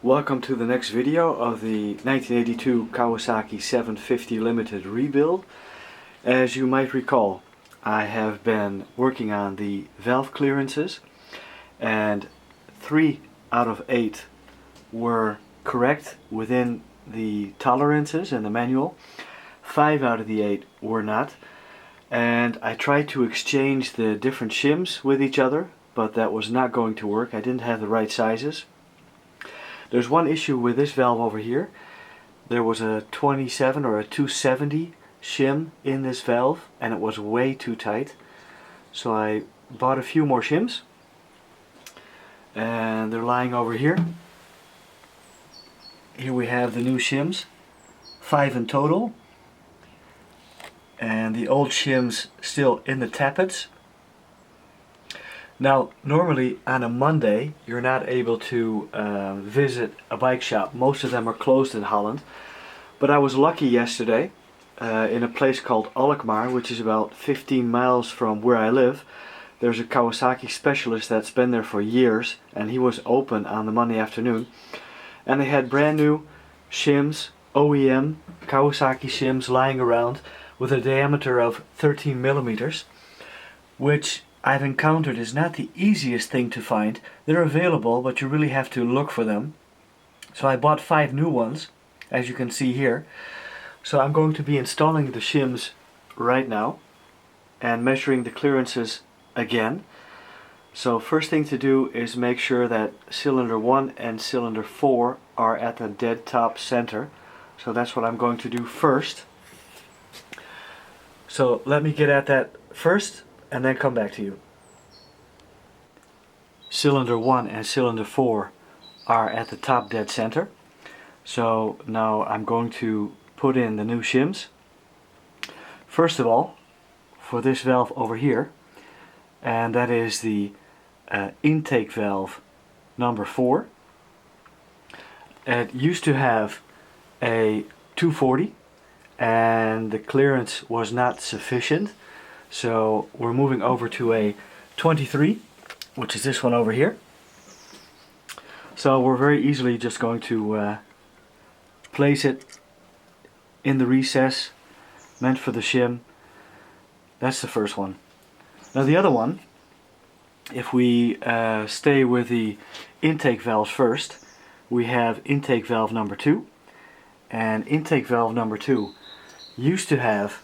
Welcome to the next video of the 1982 Kawasaki 750 Limited Rebuild. As you might recall, I have been working on the valve clearances, and 3 out of 8 were correct within the tolerances in the manual. 5 out of the 8 were not, and I tried to exchange the different shims with each other, but that was not going to work. I didn't have the right sizes. There's one issue with this valve over here. There was a 27 or a 270 shim in this valve and it was way too tight. So I bought a few more shims and they're lying over here. Here we have the new shims, 5 in total, and the old shims still in the tappets. Now, normally on a Monday you're not able to visit a bike shop. Most of them are closed in Holland. But I was lucky yesterday in a place called Alkmaar, which is about 15 miles from where I live. There's a Kawasaki specialist that's been there for years, and he was open on the Monday afternoon. And they had brand new shims, OEM Kawasaki shims lying around with a diameter of 13 millimeters, which I've encountered is not the easiest thing to find. They're available, but you really have to look for them. So I bought 5 new ones, as you can see here. So I'm going to be installing the shims right now and measuring the clearances again. So first thing to do is make sure that cylinder 1 and cylinder 4 are at the dead top center. So that's what I'm going to do first. So let me get at that first and then come back to you. Cylinder 1 and cylinder 4 are at the top dead center. So now I'm going to put in the new shims. First of all, for this valve over here, and that is the intake valve number 4. It used to have a 240 and the clearance was not sufficient. So we're moving over to a 23, which is this one over here. So we're very easily just going to place it in the recess meant for the shim. That's the first one. Now the other one, if we stay with the intake valves first, we have intake valve number 2. And intake valve number 2 used to have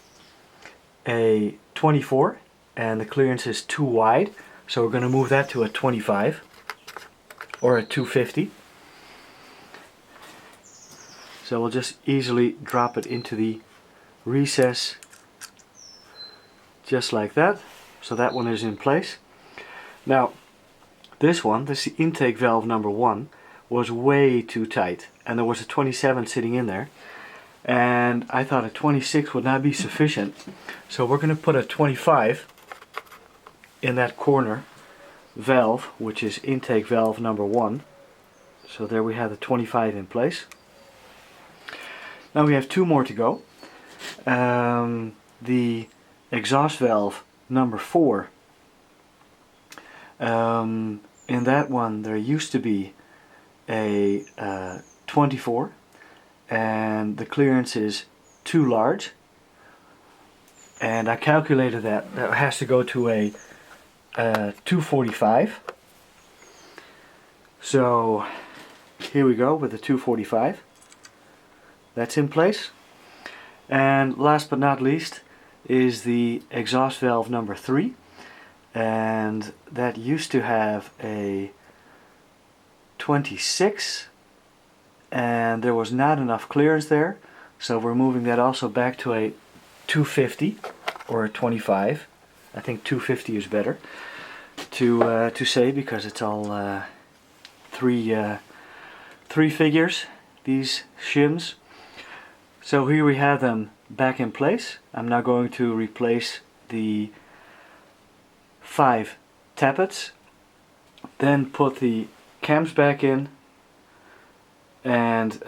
a 24 and the clearance is too wide, so we're going to move that to a 25 or a 250. So we'll just easily drop it into the recess just like that. So that one is in place. Now this is the intake valve number 1, was way too tight and there was a 27 sitting in there. And I thought a 26 would not be sufficient, so we're going to put a 25 in that corner valve, which is intake valve number 1. So there we have the 25 in place. Now we have 2 more to go. The exhaust valve number 4. In that one there used to be a 24. And the clearance is too large, and I calculated that has to go to a 245. So here we go with the 245. That's in place. And last but not least is the exhaust valve number 3, and that used to have a 26 and there was not enough clearance there, so we're moving that also back to a 250 or a 25. I think 250 is better to say, because it's all three figures, these shims. So here we have them back in place. I'm now going to replace the 5 tappets, then put the cams back in and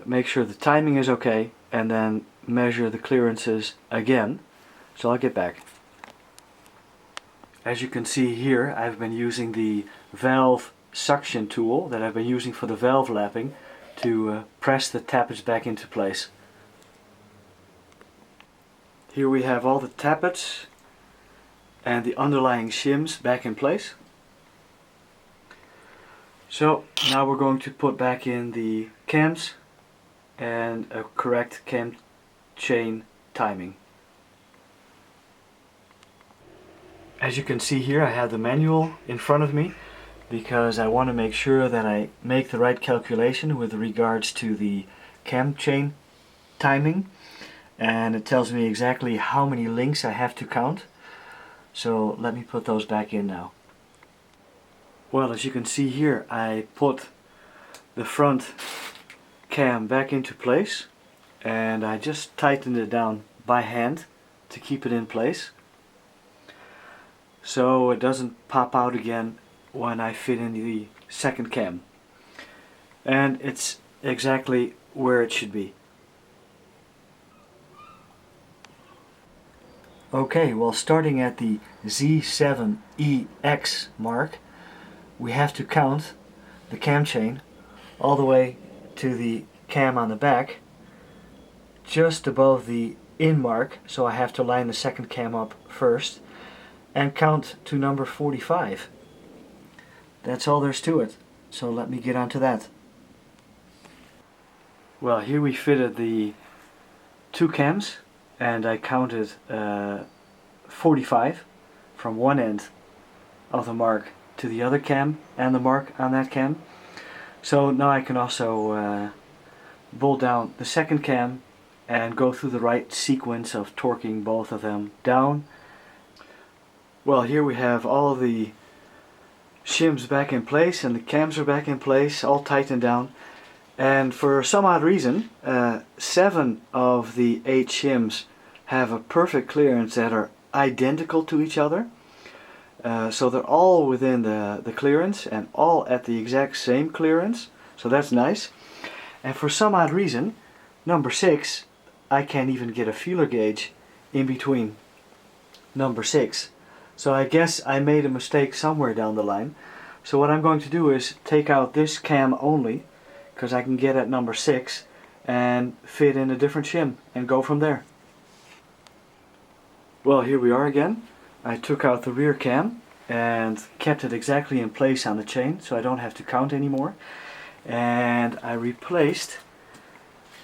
make sure the timing is okay, and then measure the clearances again. So I'll get back. As you can see here, I've been using the valve suction tool that I've been using for the valve lapping to press the tappets back into place. Here we have all the tappets and the underlying shims back in place. So now we're going to put back in the cams and a correct cam chain timing. As you can see here, I have the manual in front of me because I want to make sure that I make the right calculation with regards to the cam chain timing, and it tells me exactly how many links I have to count. So let me put those back in now. Well, as you can see here, I put the front cam back into place and I just tightened it down by hand to keep it in place so it doesn't pop out again when I fit in the second cam, and it's exactly where it should be. Okay, well, starting at the Z7EX mark, we have to count the cam chain all the way to the cam on the back, just above the in mark, so I have to line the second cam up first and count to number 45. That's all there's to it, so let me get on to that. Well, here we fitted the two cams and I counted 45 from one end of the mark to the other cam and the mark on that cam. So now I can also bolt down the second cam and go through the right sequence of torquing both of them down. Well, here we have all of the shims back in place and the cams are back in place, all tightened down. And for some odd reason, 7 of the 8 shims have a perfect clearance that are identical to each other. So they're all within the clearance and all at the exact same clearance, so that's nice. And for some odd reason, number 6, I can't even get a feeler gauge in between number 6. So I guess I made a mistake somewhere down the line. So what I'm going to do is take out this cam only, because I can get at number 6 and fit in a different shim and go from there. Well, here we are again. I took out the rear cam and kept it exactly in place on the chain so I don't have to count anymore. And I replaced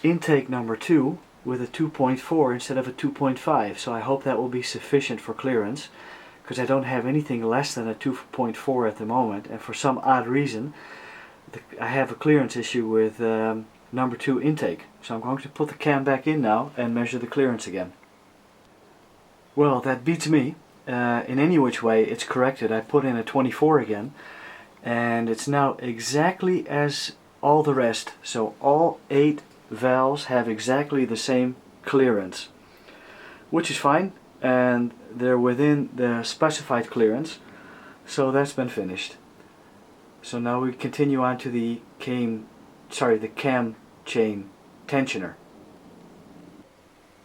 intake number 2 with a 2.4 instead of a 2.5. So I hope that will be sufficient for clearance, because I don't have anything less than a 2.4 at the moment, and for some odd reason I have a clearance issue with number 2 intake. So I'm going to put the cam back in now and measure the clearance again. Well, that beats me. In any which way it's corrected. I put in a 24 again and it's now exactly as all the rest. So all 8 valves have exactly the same clearance, which is fine, and they're within the specified clearance, so that's been finished. So now we continue on to the cam chain tensioner.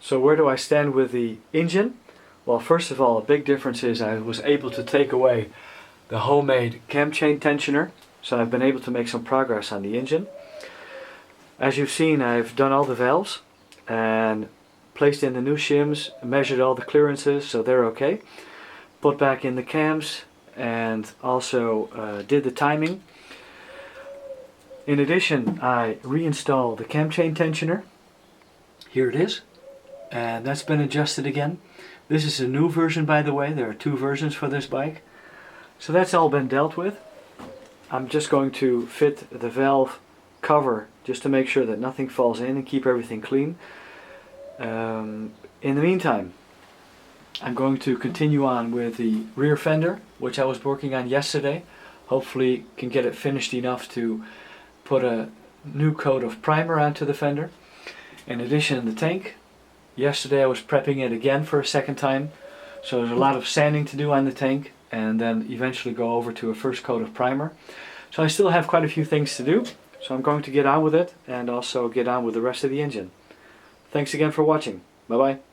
So where do I stand with the engine? Well, first of all, a big difference is I was able to take away the homemade cam chain tensioner, so I've been able to make some progress on the engine. As you've seen, I've done all the valves and placed in the new shims, measured all the clearances, so they're okay. Put back in the cams and also did the timing. In addition, I reinstalled the cam chain tensioner. Here it is, and that's been adjusted again. This is a new version, by the way. There are 2 versions for this bike. So that's all been dealt with. I'm just going to fit the valve cover just to make sure that nothing falls in and keep everything clean. In the meantime, I'm going to continue on with the rear fender, which I was working on yesterday. Hopefully can get it finished enough to put a new coat of primer onto the fender. In addition, the tank. Yesterday I was prepping it again for a second time, so there's a lot of sanding to do on the tank and then eventually go over to a first coat of primer. So I still have quite a few things to do, so I'm going to get on with it and also get on with the rest of the engine. Thanks again for watching. Bye bye.